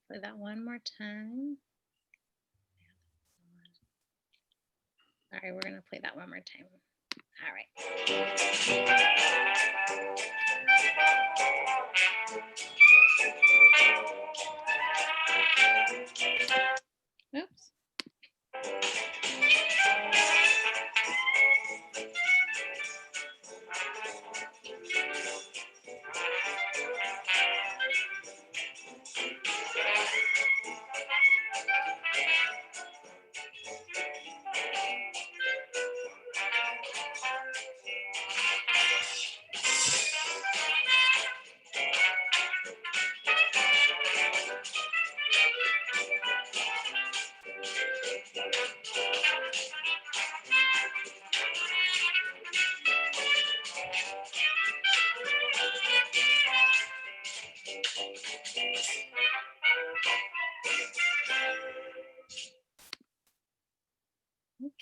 Play that one more time. All right, we're gonna play that one more time. All right. Oops.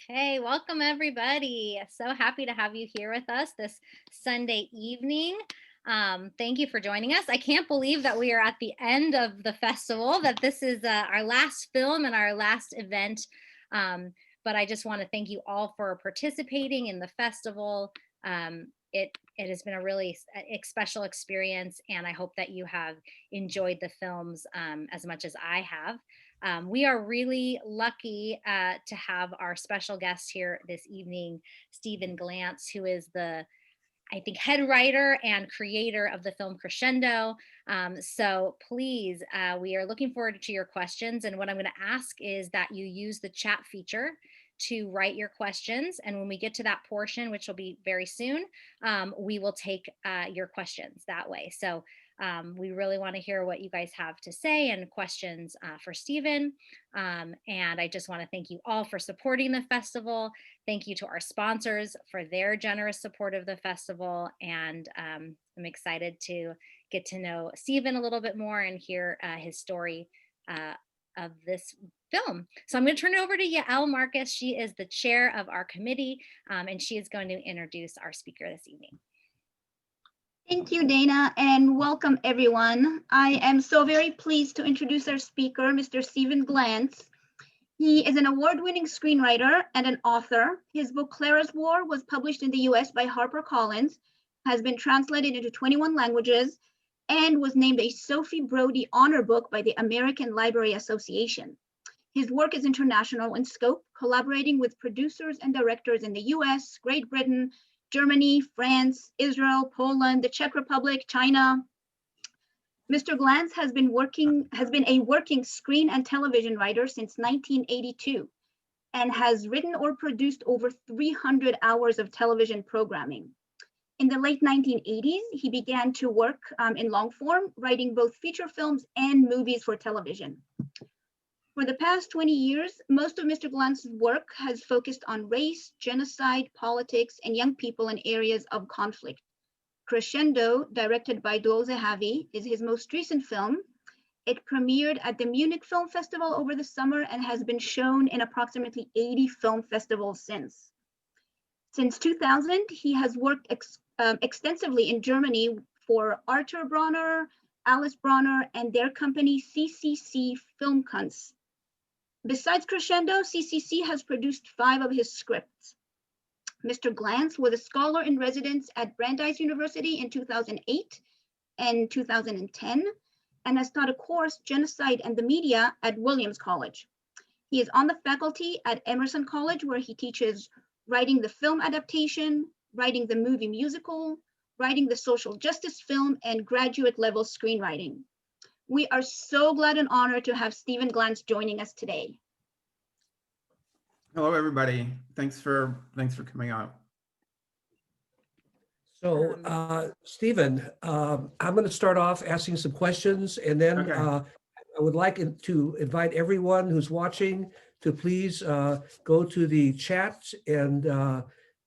Okay, welcome everybody. So happy to have you here with us this Sunday evening. Thank you for joining us. I can't believe that we are at the end of the festival, that this is our last film and our last event. But I just want to thank you all for participating in the festival. It has been a really special experience, and I hope that you have enjoyed the films as much as I have. We are really lucky to have our special guest here this evening, Stephen Glantz, who is the, I think, head writer and creator of the film Crescendo. So please, we are looking forward to your questions. And what I'm going to ask is that you use the chat feature to write your questions. And when we get to that portion, which will be very soon, we will take your questions that way. So we really want to hear what you guys have to say and questions for Stephen. And I just want to thank you all for supporting the festival. Thank you to our sponsors for their generous support of the festival. And I'm excited to get to know Stephen a little bit more and hear his story of this film. So I'm going to turn it over to Yael Marcus. She is the chair of our committee, and she is going to introduce our speaker this evening. Thank you, Dana, and welcome everyone. I am so very pleased to introduce our speaker, Mr. Stephen Glantz. He is an award-winning screenwriter and an author. His book, Clara's War, was published in the US by HarperCollins, has been translated into 21 languages, and was named a Sophie Brody Honor Book by the American Library Association. His work is international in scope, collaborating with producers and directors in the US, Great Britain, Germany, France, Israel, Poland, the Czech Republic, China. Mr. Glantz has been a working screen and television writer since 1982 and has written or produced over 300 hours of television programming. In the late 1980s, he began to work in long form, writing both feature films and movies for television. For the past 20 years, most of Mr. Glantz's work has focused on race, genocide, politics, and young people in areas of conflict. Crescendo, directed by Dror Zahavi, is his most recent film. It premiered at the Munich Film Festival over the summer and has been shown in approximately 80 film festivals since. Since 2000, he has worked extensively in Germany for Arthur Bronner, Alice Bronner, and their company CCC Filmkunst. Besides Crescendo, CCC has produced 5 of his scripts. Mr. Glantz was a scholar in residence at Brandeis University in 2008 and 2010, and has taught a course, Genocide and the Media, at Williams College. He is on the faculty at Emerson College, where he teaches writing the film adaptation, writing the movie musical, writing the social justice film, and graduate level screenwriting. We are so glad and honored to have Stephen Glantz joining us today. Hello, everybody. Thanks for coming out. So, Stephen, I'm going to start off asking some questions, and then Okay. I would like to invite everyone who's watching to please go to the chat and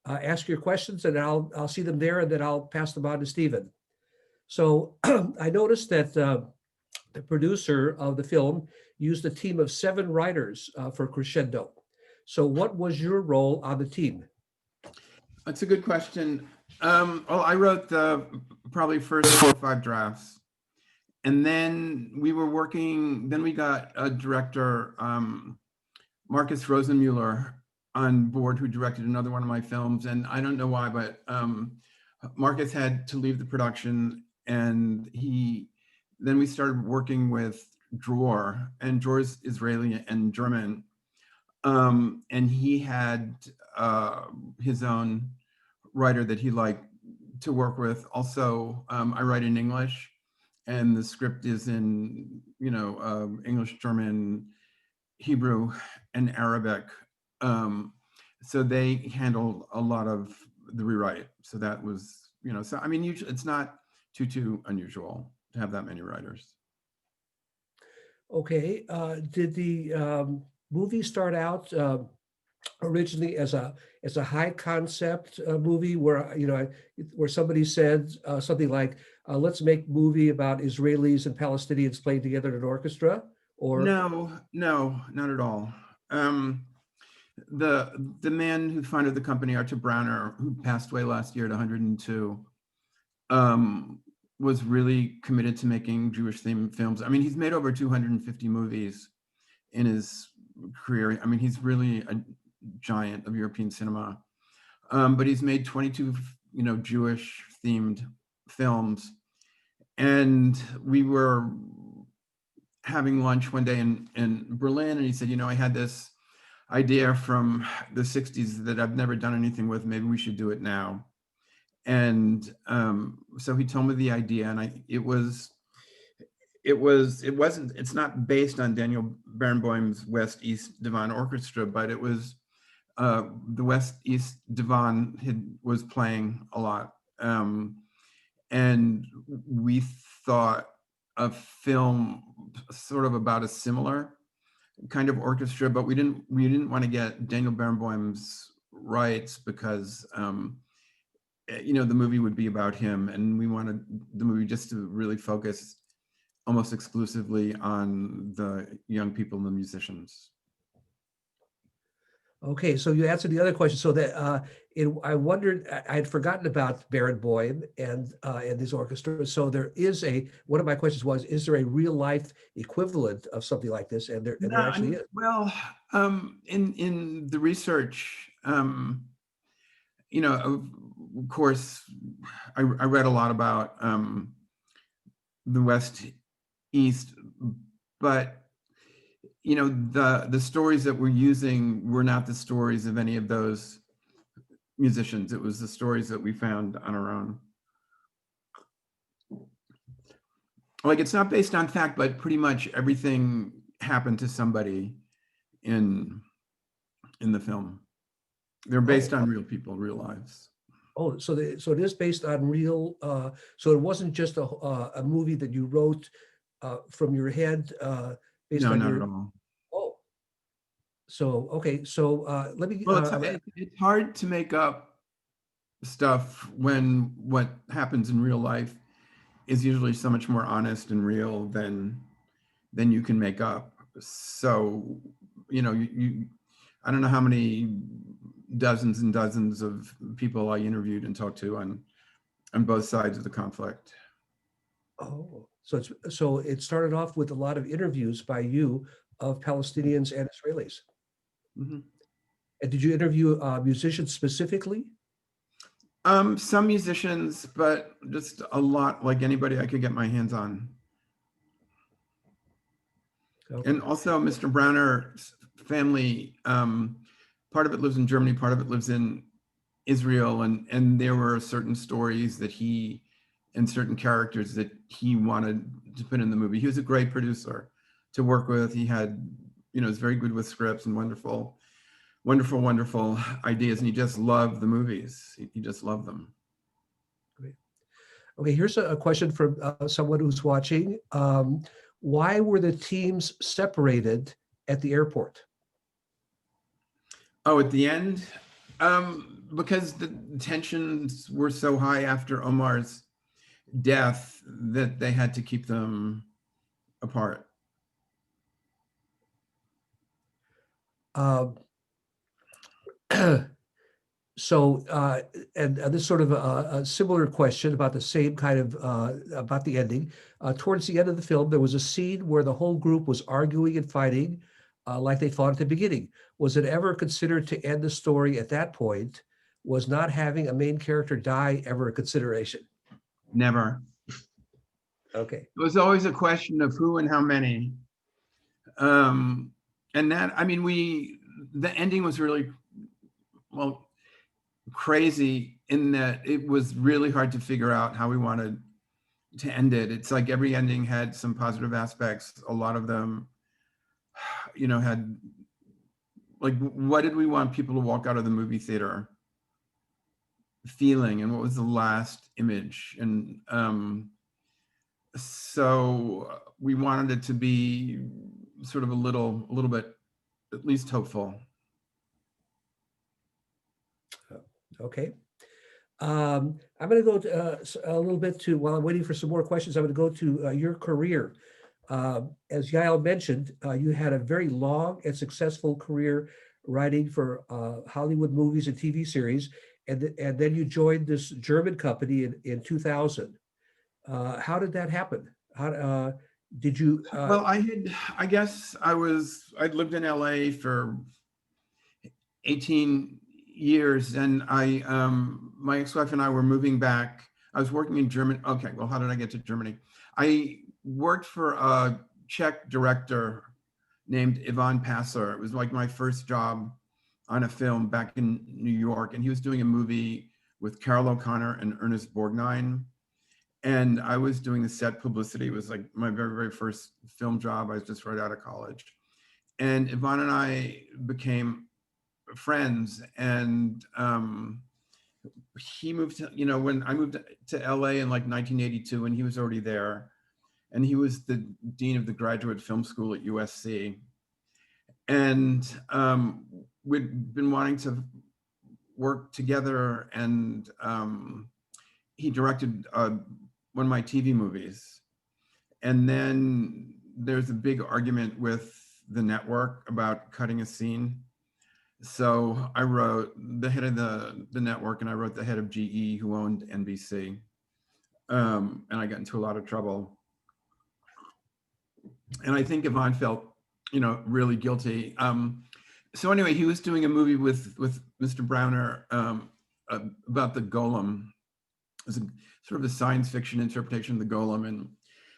ask your questions, and I'll see them there, and then I'll pass them on to Stephen. So I noticed that the producer of the film used a team of 7 writers for Crescendo. So what was your role on the team? That's a good question. Well, I wrote the probably first 4 or 5 drafts. And then we were working, then we got a director, Marcus Rosenmuller, on board, who directed another one of my films. And I don't know why, but Marcus had to leave the production, and then we started working with Dror, and Dror's Israeli and German. And he had his own writer that he liked to work with. Also, I write in English, and the script is in, English, German, Hebrew, and Arabic. So they handled a lot of the rewrite. So that was, so I mean, usually it's not too unusual to have that many writers. Okay, did the movie start out originally as a high concept movie where where somebody said something like, let's make a movie about Israelis and Palestinians playing together in an orchestra? Or No, not at all. The man who founded the company, Arthur Browner, who passed away last year at 102, was really committed to making Jewish themed films. I mean, he's made over 250 movies in his career. I mean, he's really a giant of European cinema. But he's made 22, Jewish themed films. And we were having lunch one day in Berlin, and he said, I had this idea from the 60s that I've never done anything with. Maybe we should do it now. And so he told me the idea, and it's not based on Daniel Barenboim's West East Divan Orchestra, but it was the West East Divan was playing a lot. And we thought a film sort of about a similar kind of orchestra, but we didn't want to get Daniel Barenboim's rights because the movie would be about him, and we wanted the movie just to really focus almost exclusively on the young people and the musicians. okay, so you answered the other question. So that I wondered, I had forgotten about Barenboim and his orchestra. So there is one of my questions was, is there a real life equivalent of something like this? And there actually is. Well, in the research, of course, I read a lot about the West East, but the stories that we're using were not the stories of any of those musicians. It was the stories that we found on our own. Like, it's not based on fact, but pretty much everything happened to somebody in the film. They're based on real people, real lives. Oh, so it is based on real. So it wasn't just a movie that you wrote from your head. Based No, on not at all. Oh, so okay. So let me. Well, it's hard to make up stuff when what happens in real life is usually so much more honest and real than you can make up. So, I don't know how many dozens and dozens of people I interviewed and talked to on both sides of the conflict. Oh, so it started off with a lot of interviews by you of Palestinians and Israelis. Mm-hmm. And did you interview musicians specifically? Some musicians, but just a lot, like anybody I could get my hands on. Okay. And also Mr. Browner's family, part of it lives in Germany, part of it lives in Israel, and there were certain stories that and certain characters that he wanted to put in the movie. He was a great producer to work with. He had, was very good with scripts and wonderful ideas, and he just loved the movies. He just loved them. Great. Okay, here's a question from someone who's watching. why were the teams separated at the airport? Oh, at the end? Because the tensions were so high after Omar's death that they had to keep them apart. So, and this sort of a similar question about the same kind of, about the ending. Towards the end of the film, there was a scene where the whole group was arguing and fighting like they fought at the beginning. Was it ever considered to end the story at that point? Was not having a main character die ever a consideration? Never. Okay. It was always a question of who and how many. And that, I mean, the ending was really, well, crazy in that it was really hard to figure out how we wanted to end it. It's like every ending had some positive aspects. A lot of them, had like, what did we want people to walk out of the movie theater feeling, and what was the last image? And so we wanted it to be sort of a little bit, at least hopeful. Okay. I'm going to go to, a little bit to, while I'm waiting for some more questions, I'm going to go to your career. As Yael mentioned, you had a very long and successful career writing for Hollywood movies and TV series, and then you joined this German company in 2000. How did that happen? How did you? Well, I'd lived in LA for 18 years, and my ex-wife and I were moving back. I was working in Germany. Okay, well, how did I get to Germany? I worked for a Czech director named Ivan Passer. It was like my first job on a film back in New York, and he was doing a movie with Carol O'Connor and Ernest Borgnine. And I was doing the set publicity. It was like my very, very first film job. I was just right out of college. And Ivan and I became friends, and he moved to, when I moved to LA in like 1982, and he was already there, and he was the dean of the graduate film school at USC. And we'd been wanting to work together, and he directed one of my TV movies. And then there's a big argument with the network about cutting a scene. So I wrote the head of the network, and I wrote the head of GE, who owned NBC. And I got into a lot of trouble. And I think Ivan felt, really guilty. So anyway, he was doing a movie with Mr. Browner about the golem. It was sort of a science fiction interpretation of the golem. And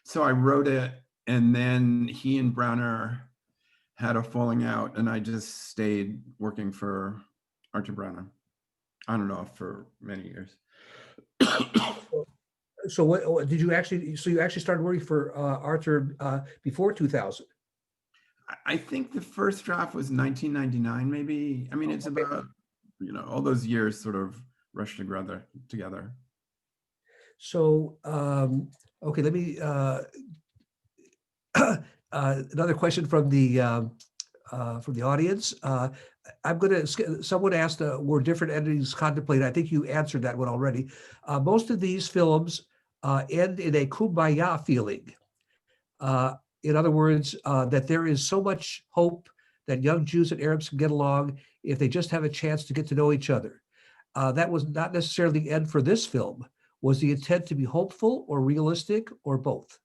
so I wrote it, and then he and Browner had a falling out, and I just stayed working for Arthur Browner on and off for many years. So what did you actually? So you actually started working for Arthur before 2000? I think the first draft was 1999, maybe. I mean, it's about all those years sort of rushed together. So okay, let me. Another question from the audience. I'm going to. Someone asked, were different endings contemplated? I think you answered that one already. Most of these films end in a kumbaya feeling. In other words, that there is so much hope that young Jews and Arabs can get along if they just have a chance to get to know each other. That was not necessarily the end for this film. Was the intent to be hopeful or realistic, or both?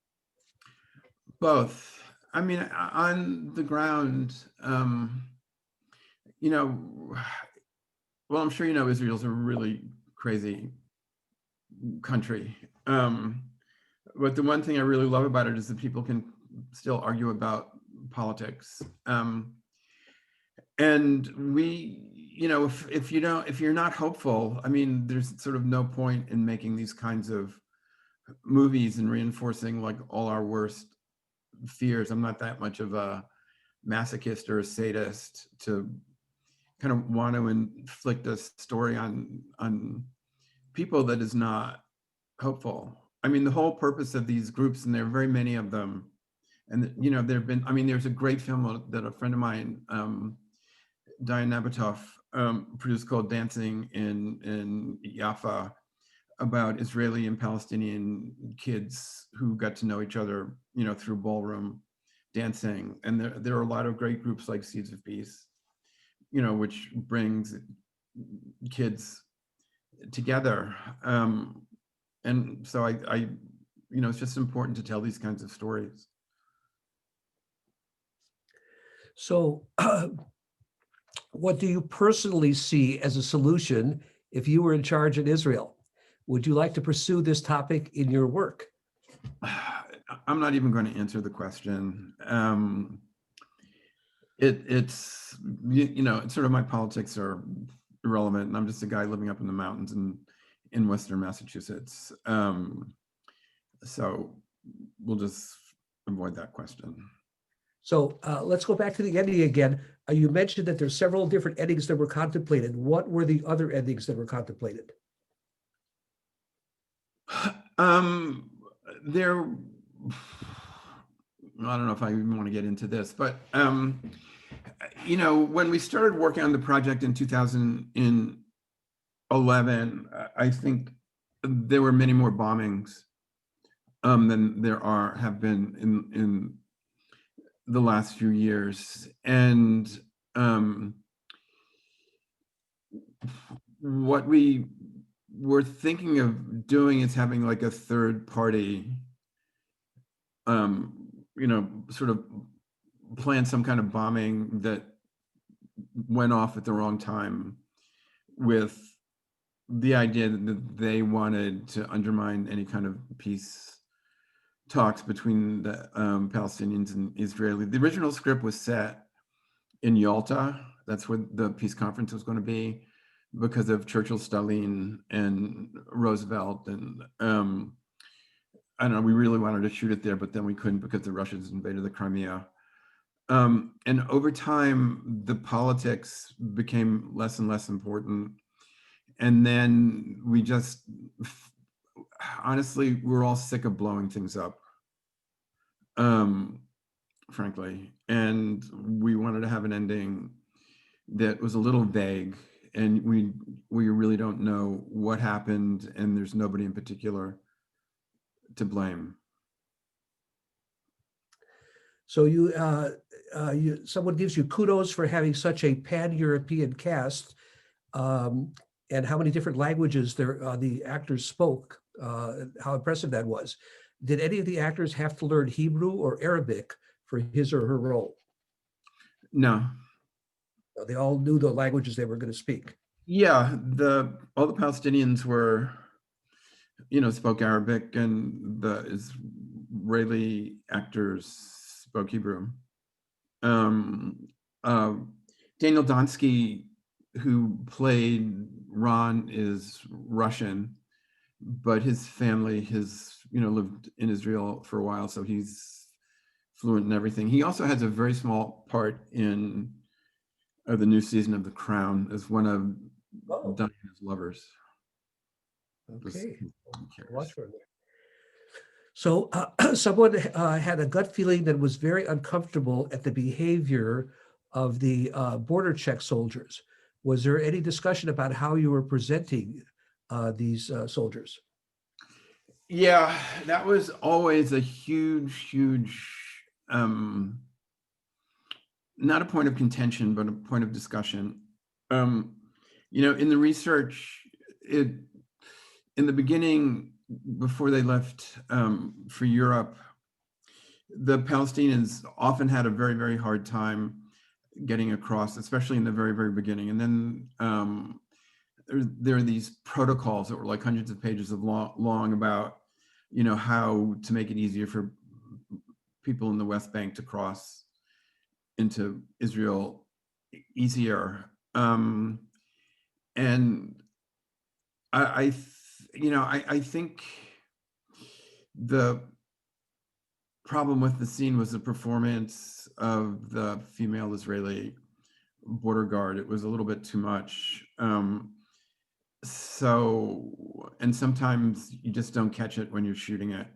Both. I mean, on the ground, well, I'm sure Israel's a really crazy country. But the one thing I really love about it is that people can still argue about politics. And we, if you're not hopeful, I mean, there's sort of no point in making these kinds of movies and reinforcing like all our worst fears. I'm not that much of a masochist or a sadist to kind of want to inflict a story on people that is not hopeful. I mean, the whole purpose of these groups, and there are very many of them, And, you know, there've been, I mean, there's a great film that a friend of mine, Diane Nabatoff, produced called Dancing in Jaffa, about Israeli and Palestinian kids who got to know each other, you know, through ballroom dancing. And there are a lot of great groups like Seeds of Peace, you know, which brings kids together. And so I, you know, it's just important to tell these kinds of stories. So what do you personally see as a solution if you were in charge in Israel? Would you like to pursue this topic in your work? I'm not even going to answer the question. It's, you know, it's sort of, my politics are irrelevant, and I'm just a guy living up in the mountains in Western Massachusetts. So we'll just avoid that question. So let's go back to the ending again. You mentioned that there's several different endings that were contemplated. What were the other endings that were contemplated? There, I don't know if I even want to get into this, but you know, when we started working on the project in 2011, I think there were many more bombings than there have been in the last few years. And what we were thinking of doing is having like a third party, you know, sort of plan some kind of bombing that went off at the wrong time, with the idea that they wanted to undermine any kind of peace talks between the Palestinians and Israeli. The original script was set in Yalta. That's where the peace conference was going to be, because of Churchill, Stalin, and Roosevelt. And I don't know, we really wanted to shoot it there, but then we couldn't because the Russians invaded the Crimea. And over time, the politics became less and less important. And then we just, honestly, we're all sick of blowing things up, frankly. And we wanted to have an ending that was a little vague, and we really don't know what happened, and there's nobody in particular to blame. So someone gives you kudos for having such a pan-European cast, and how many different languages the actors spoke, how impressive that was. Did any of the actors have to learn Hebrew or Arabic for his or her role? No. They all knew the languages they were going to speak. Yeah, all the Palestinians were, you know, spoke Arabic, and the Israeli actors spoke Hebrew. Daniel Donskoy, who played Ron, is Russian, but his family lived in Israel for a while, so he's fluent in everything. He also has a very small part in the new season of The Crown as one of Diana's lovers. Okay, watch for that. So someone had a gut feeling that was very uncomfortable at the behavior of the border check soldiers. Was there any discussion about how you were presenting these soldiers? Yeah, that was always a huge, not a point of contention, but a point of discussion. You know, in the research, in the beginning, before they left for Europe, the Palestinians often had a very, very hard time getting across, especially in the very, very beginning. And then there are these protocols that were like hundreds of pages long about, you know, how to make it easier for people in the West Bank to cross into Israel easier. And I think the problem with the scene was the performance of the female Israeli border guard. It was a little bit too much. And sometimes you just don't catch it when you're shooting it.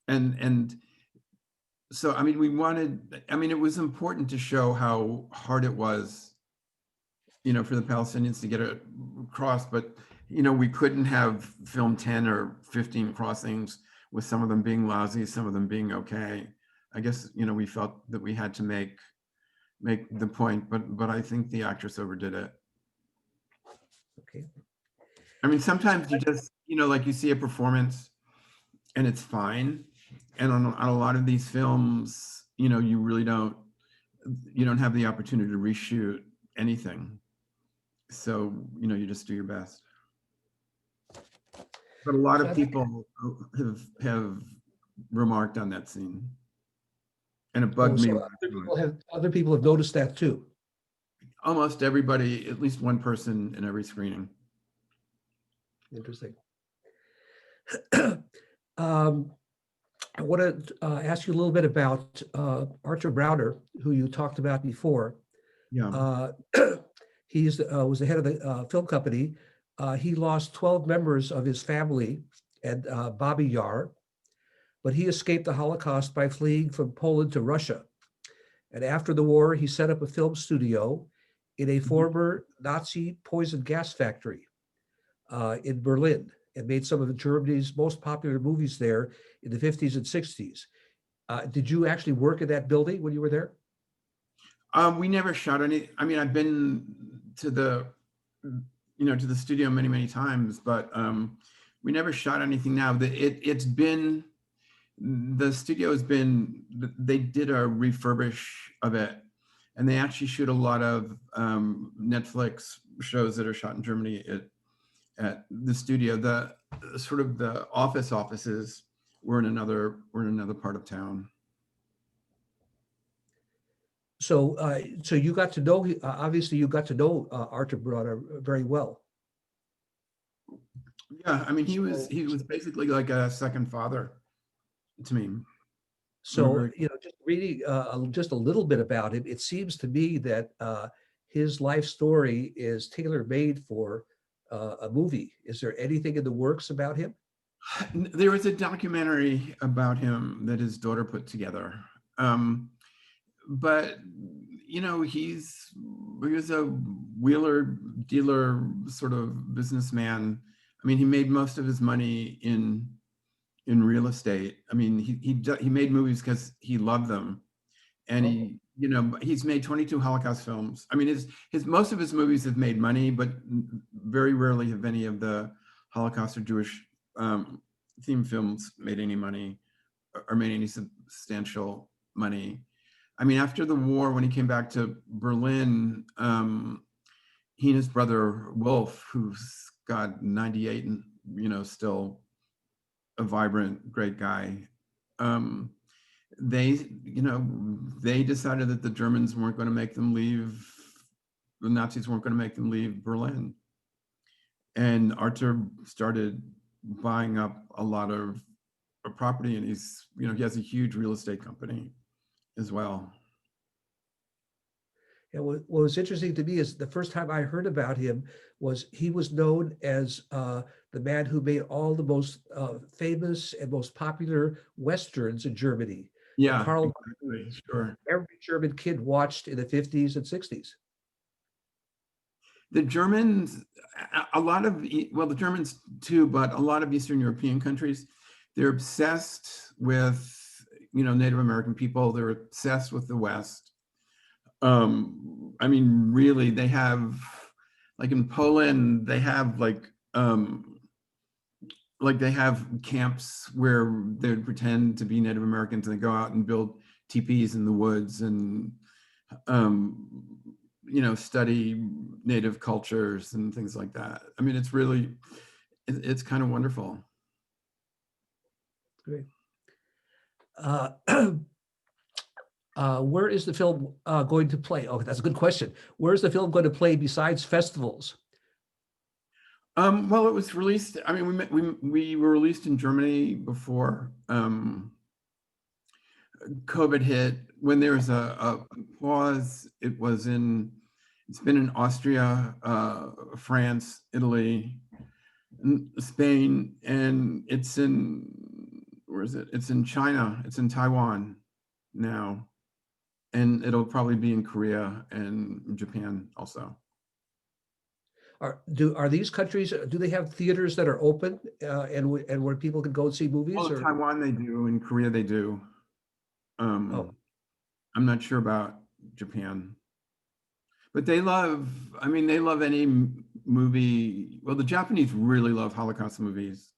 And so, I mean, it was important to show how hard it was, for the Palestinians to get across, but, we couldn't have filmed 10 or 15 crossings with some of them being lousy, some of them being okay. I guess, we felt that we had to make the point, but I think the actress overdid it. Okay. I mean, sometimes you just, like you see a performance and it's fine. And on a lot of these films, you really don't have the opportunity to reshoot anything. So, you just do your best. But a lot of people have remarked on that scene. And it bugged me. So other people have noticed that too. Almost everybody, at least one person in every screening. Interesting. I want to ask you a little bit about Archer Browner, who you talked about before. Yeah. He was the head of the film company. He lost 12 members of his family at Babi Yar, but he escaped the Holocaust by fleeing from Poland to Russia. And after the war, he set up a film studio in a former Nazi poison gas factory in Berlin, and made some of Germany's most popular movies there in the 50s and 60s. Did you actually work in that building when you were there? We never shot any. I mean, I've been to the studio many, many times, but we never shot anything now. The studio has been, they did a refurbish of it, and they actually shoot a lot of Netflix shows that are shot in Germany at the studio. The sort of the offices were in another part of town. So, so you got to know, obviously you got to know Archer Browner very well. Yeah, I mean, he was basically like a second father to me. So, just reading just a little bit about him, it seems to me that his life story is tailor-made for a movie. Is there anything in the works about him? There was a documentary about him that his daughter put together. But he was a wheeler dealer sort of businessman. I mean, he made most of his money in real estate. I mean, he made movies because he loved them, and he's made 22 Holocaust films. I mean, his most of his movies have made money, but very rarely have any of the Holocaust or Jewish theme films made any money or made any substantial money. I mean, after the war, when he came back to Berlin, he and his brother Wolf, who's got 98 and still a vibrant, great guy, they decided that the Germans weren't going to make them leave. The Nazis weren't going to make them leave Berlin, and Archer started buying up a lot of property, and he has a huge real estate company as well. And what was interesting to me is the first time I heard about him was he was known as the man who made all the most famous and most popular Westerns in Germany. Yeah, Carl, exactly, sure. Every German kid watched in the 50s and 60s. The Germans, the Germans too, but a lot of Eastern European countries, they're obsessed with, Native American people. They're obsessed with the West. I mean, really, they have, like in Poland, they have they have camps where they would pretend to be Native Americans, and they go out and build teepees in the woods and, study Native cultures and things like that. I mean, it's kind of wonderful. Great. Where is the film going to play? Oh, that's a good question. Where is the film going to play besides festivals? Well, it was released. I mean, we were released in Germany before COVID hit. When there was a pause, it's been in Austria, France, Italy, Spain, and it's in where is it? It's in China. It's in Taiwan now. And it'll probably be in Korea and Japan also. Are these countries, do they have theaters that are open and where people can go and see movies? Well, in Taiwan they do, in Korea they do. Oh. I'm not sure about Japan. But they love, I mean, they love any movie. Well, the Japanese really love Holocaust movies.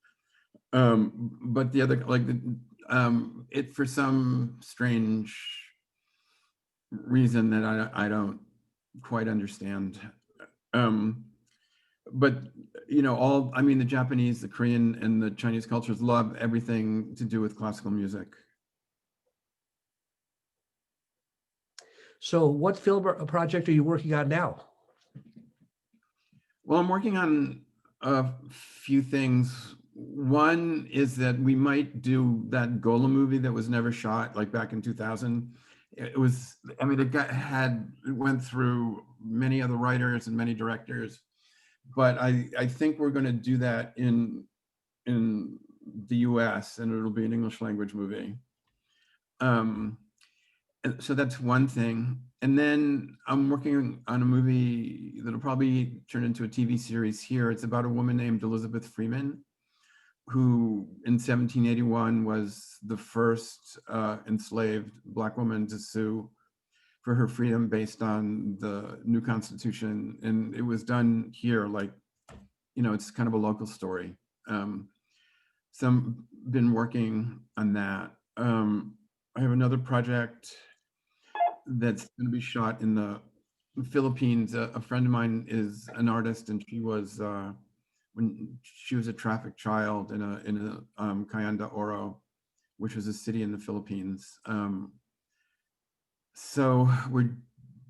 But the other, like, it for some strange reason that I don't quite understand. But, you know, I mean, the Japanese, the Korean, and the Chinese cultures love everything to do with classical music. So what film project are you working on now? Well, I'm working on a few things. One is that we might do that Golem movie that was never shot, like back in 2000. It was, I mean, it went through many other writers and many directors, but I think we're going to do that in the US, and it'll be an English language movie. And so that's one thing. And then I'm working on a movie that'll probably turn into a TV series here. It's about a woman named Elizabeth Freeman, who in 1781 was the first enslaved Black woman to sue for her freedom based on the new Constitution. And it was done here, like, you know, it's kind of a local story. So I've been working on that. I have another project that's going to be shot in the Philippines. A friend of mine is an artist, and she was when she was a trafficked child in a Cayenne de Oro, which was a city in the Philippines. So we're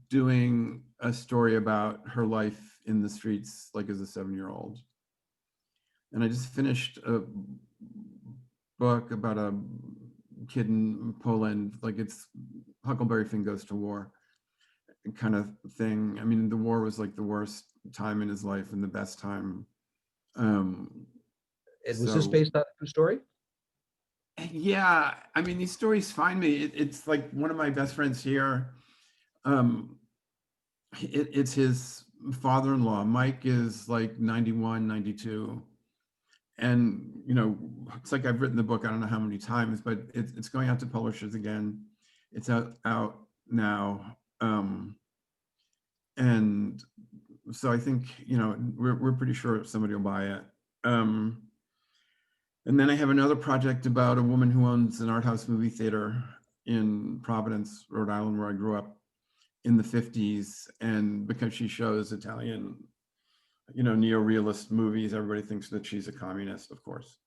doing a story about her life in the streets, like as a 7-year-old. And I just finished a book about a kid in Poland, like it's Huckleberry Finn Goes to War kind of thing. I mean, the war was like the worst time in his life and the best time. And was this based on a true story? Yeah, I mean, these stories find me. It's like one of my best friends here. It's his father-in-law. Mike is like 91, 92. And, you know, it's like I've written the book, I don't know how many times, but it's going out to publishers again. It's out now. And so I think, you know, we're pretty sure somebody will buy it. And then I have another project about a woman who owns an art house movie theater in Providence, Rhode Island, where I grew up in the 50s. And because she shows Italian, you know, neo-realist movies, everybody thinks that she's a communist, of course.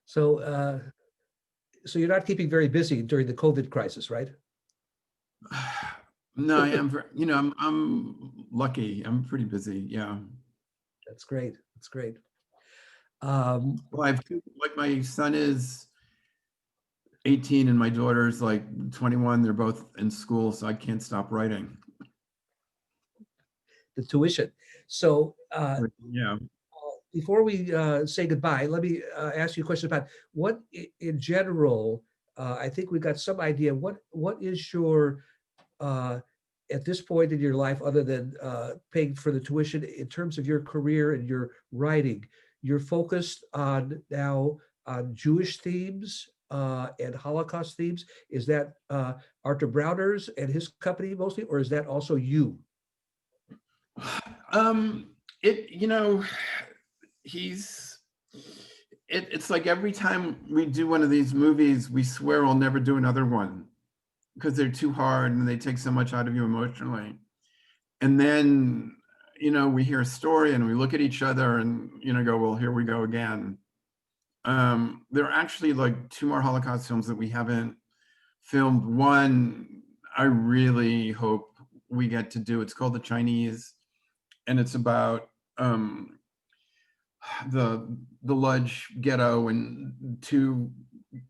So, so you're not keeping very busy during the COVID crisis, right? No, I am, you know, I'm lucky. I'm pretty busy. Yeah. That's great. That's great. Well, I have two, like my son is 18 and my daughter's like 21. They're both in school, so I can't stop writing. The tuition. So yeah. Before we say goodbye, let me ask you a question about what in general, I think we've got some idea, what is your, at this point in your life, other than paying for the tuition, in terms of your career and your writing, you're focused on now on Jewish themes and Holocaust themes. Is that Arthur Browners and his company mostly, or is that also you? You know, it's like every time we do one of these movies, we swear we'll never do another one because they're too hard and they take so much out of you emotionally. And then, you know, we hear a story and we look at each other and, you know, go, well, here we go again. There are actually like 2 more Holocaust films that we haven't filmed. One, I really hope we get to do. It's called The Chinese, and it's about the Lodz ghetto and 2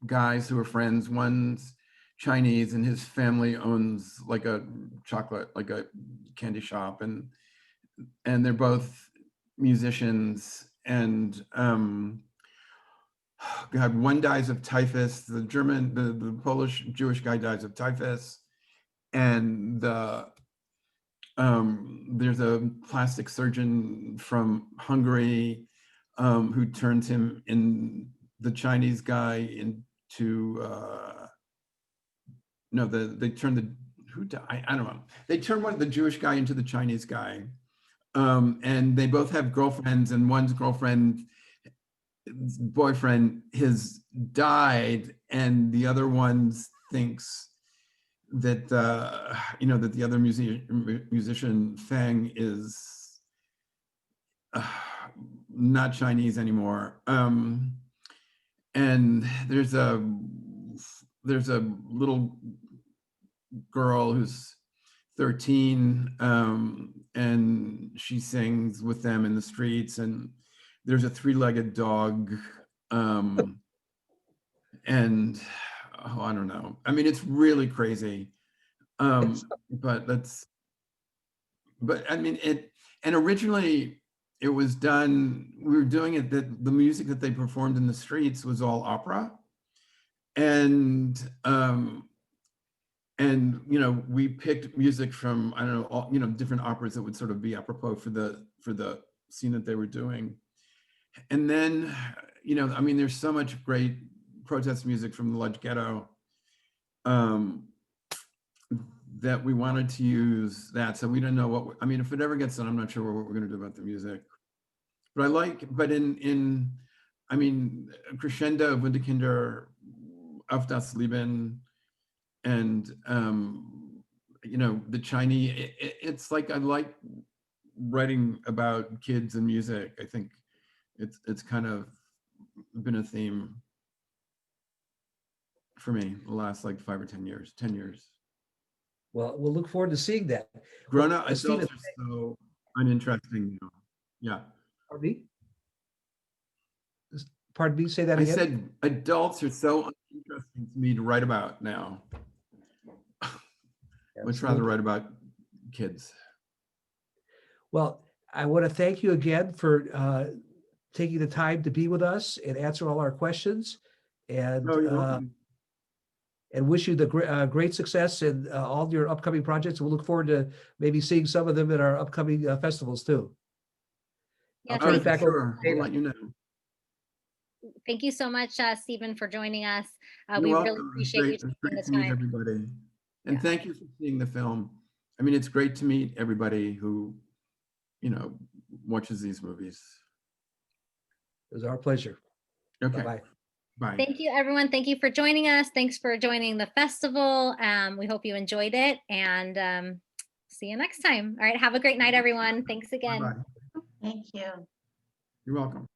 guys who are friends. One's Chinese and his family owns like a candy shop, and they're both musicians. And God, one dies of typhus. The Polish Jewish guy dies of typhus, and there's a plastic surgeon from Hungary who turns him in the Chinese guy into no, they turn the I don't know. They turn the Jewish guy into the Chinese guy, and they both have girlfriends, and one's boyfriend has died, and the other one thinks that that the other musician Feng is not Chinese anymore. And there's a little girl who's 13, and she sings with them in the streets, and there's a three-legged dog, and I don't know. I mean, it's really crazy. But I mean, and originally it was done, we were doing it, that the music that they performed in the streets was all opera. And we picked music from, I don't know, different operas that would sort of be apropos for the scene that they were doing. And then, I mean, there's so much great protest music from the Lodz Ghetto that we wanted to use that. So we don't know what, I mean, if it ever gets done, I'm not sure what we're going to do about the music. But I mean, Crescendo, Wunderkinder, Auf das Leben, and, the Chinese, it's like, I like writing about kids and music. I think it's kind of been a theme for me the last like 5 or 10 years. Well, we'll look forward to seeing that. Grown-up adults Stephen, are so uninteresting now. Yeah. Pardon me? Pardon me, say that again? I said adults are so uninteresting to me to write about now. Much rather write about kids. Well, I want to thank you again for taking the time to be with us and answer all our questions, and wish you the great success in all your upcoming projects. We'll look forward to maybe seeing some of them in our upcoming festivals too. Yeah, I'll turn it back over to I'll let you know. Thank you so much, Stephen, for joining us. You're We welcome. really appreciate you It's taking great the to meet time. everybody. And Yeah. thank you for seeing the film. I mean, it's great to meet everybody who, watches these movies. It was our pleasure. Okay. Bye-bye. Bye. Thank you, everyone. Thank you for joining us. Thanks for joining the festival. We hope you enjoyed it, and see you next time. All right. Have a great night, everyone. Thanks again. Bye-bye. Thank you. You're welcome.